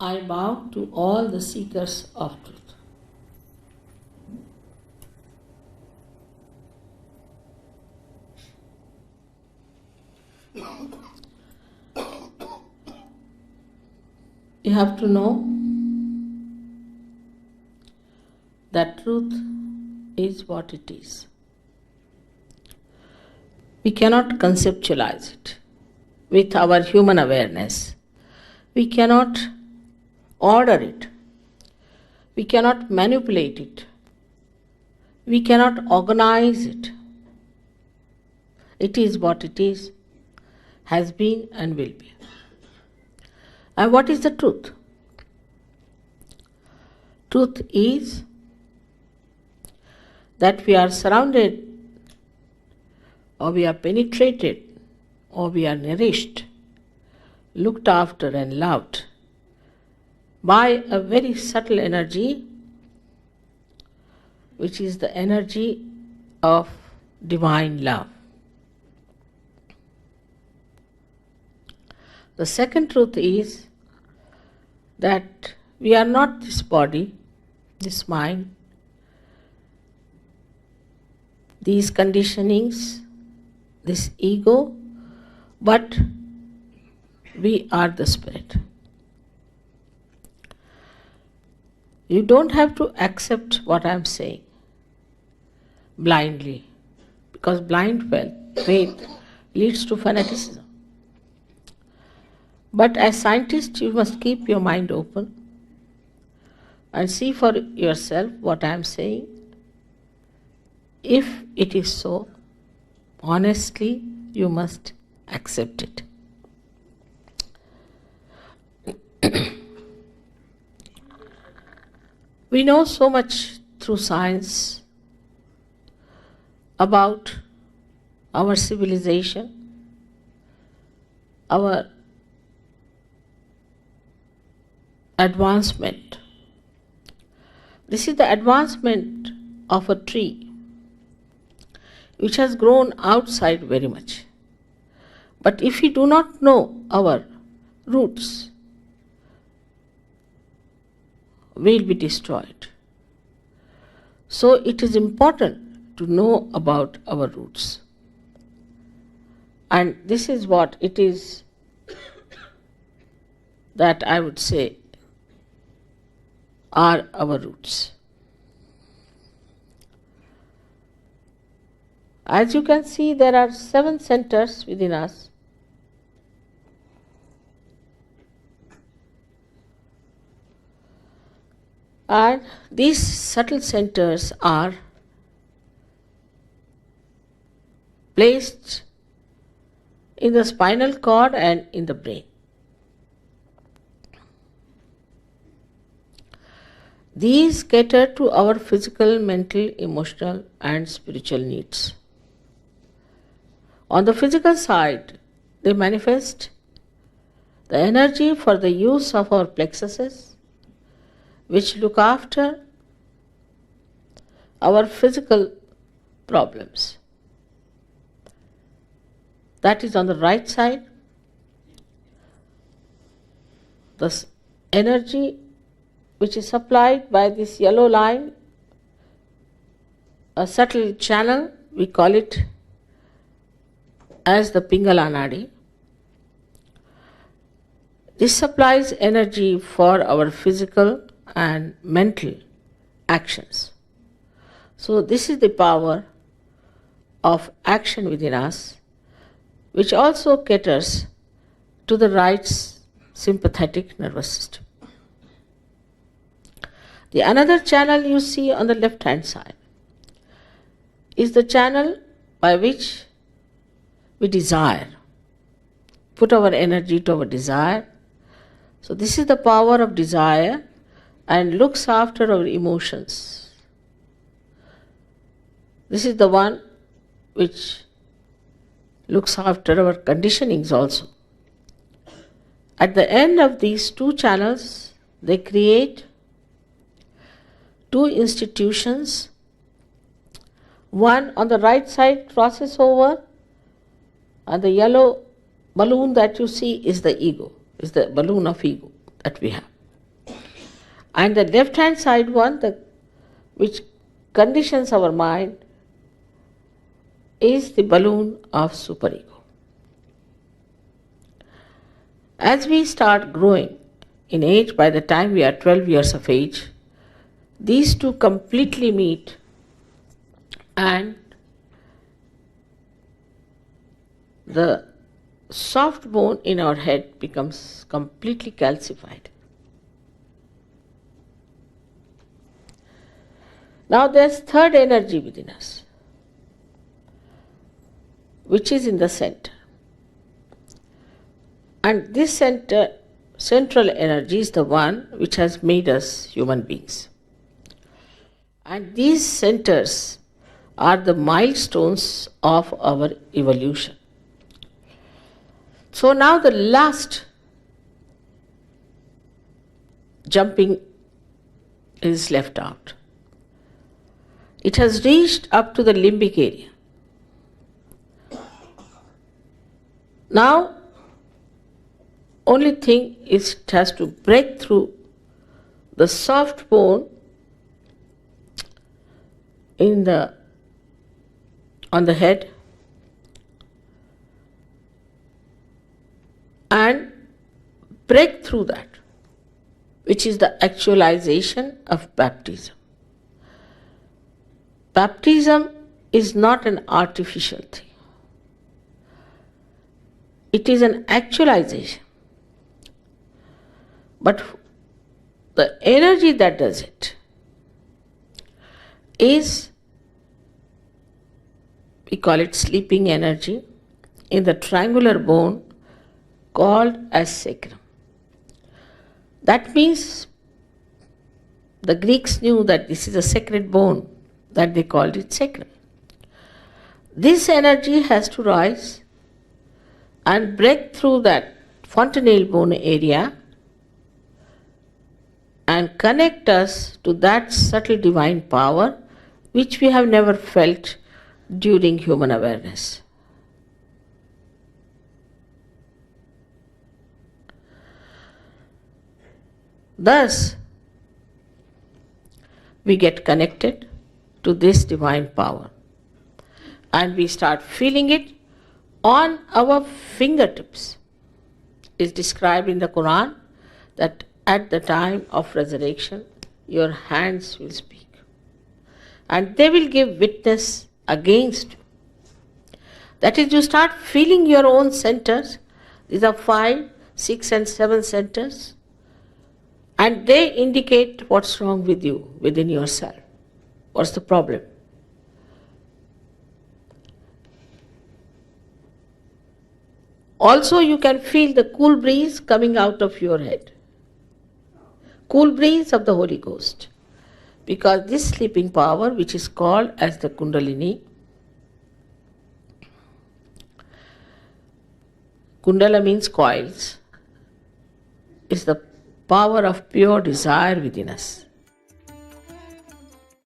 I bow to all the seekers of truth. You have to know that truth is what it is. We cannot conceptualize it with our human awareness. We cannot order it. We cannot manipulate it. We cannot organize it. It is what it is, has been and will be. And what is the truth? Truth is that we are surrounded, or we are penetrated, or we are nourished, looked after and loved by a very subtle energy, which is the energy of divine love. The second truth is that we are not this body, this mind, these conditionings, this ego, but we are the spirit. You don't have to accept what I am saying blindly, because blind faith leads to fanaticism. But as scientists, you must keep your mind open and see for yourself what I am saying. If it is so, honestly, you must accept it. We know so much through science about our civilization, our advancement. This is the advancement of a tree which has grown outside very much. But if we do not know our roots, we will be destroyed. So it is important to know about our roots. And this is what it is that I would say are our roots. As you can see, there are 7 centers within us. And these subtle centers are placed in the spinal cord and in the brain. These cater to our physical, mental, emotional, and spiritual needs. On the physical side, they manifest the energy for the use of our plexuses, which look after our physical problems. That is on the right side. The energy which is supplied by this yellow line, a subtle channel, we call it as the Pingala Nadi. This supplies energy for our physical and mental actions. So this is the power of action within us, which also caters to the right sympathetic nervous system. The another channel you see on the left hand side is the channel by which we desire, put our energy to our desire. So this is the power of desire and looks after our emotions. This is the one which looks after our conditionings also. At the end of these 2 channels, they create 2 institutions. One on the right side crosses over, and the yellow balloon that you see is the ego, is the balloon of ego that we have. And the left hand side one, which conditions our mind, is the balloon of superego. As we start growing in age, by the time we are 12 years of age, these two completely meet and the soft bone in our head becomes completely calcified. Now there's third energy within us, which is in the center. And this central energy is the one which has made us human beings. And these centers are the milestones of our evolution. So now the last jumping is left out. It has reached up to the limbic area. Now, only thing is it has to break through the soft bone on the head and break through that, which is the actualization of baptism. Baptism is not an artificial thing. It is an actualization. But the energy that does it is, we call it sleeping energy, in the triangular bone called as sacrum. That means the Greeks knew that this is a sacred bone, that they called it sacrum. This energy has to rise and break through that fontanelle bone area and connect us to that subtle divine power which we have never felt during human awareness. Thus, we get connected to this divine power and we start feeling it on our fingertips. It is described in the Quran that at the time of resurrection, your hands will speak and they will give witness against you. That is, you start feeling your own centers. These are 5, 6 and 7 centers, and they indicate what's wrong with you within yourself. What's the problem? Also, you can feel the cool breeze coming out of your head. Cool breeze of the Holy Ghost. Because this sleeping power, which is called as the Kundalini, Kundala means coils, is the power of pure desire within us.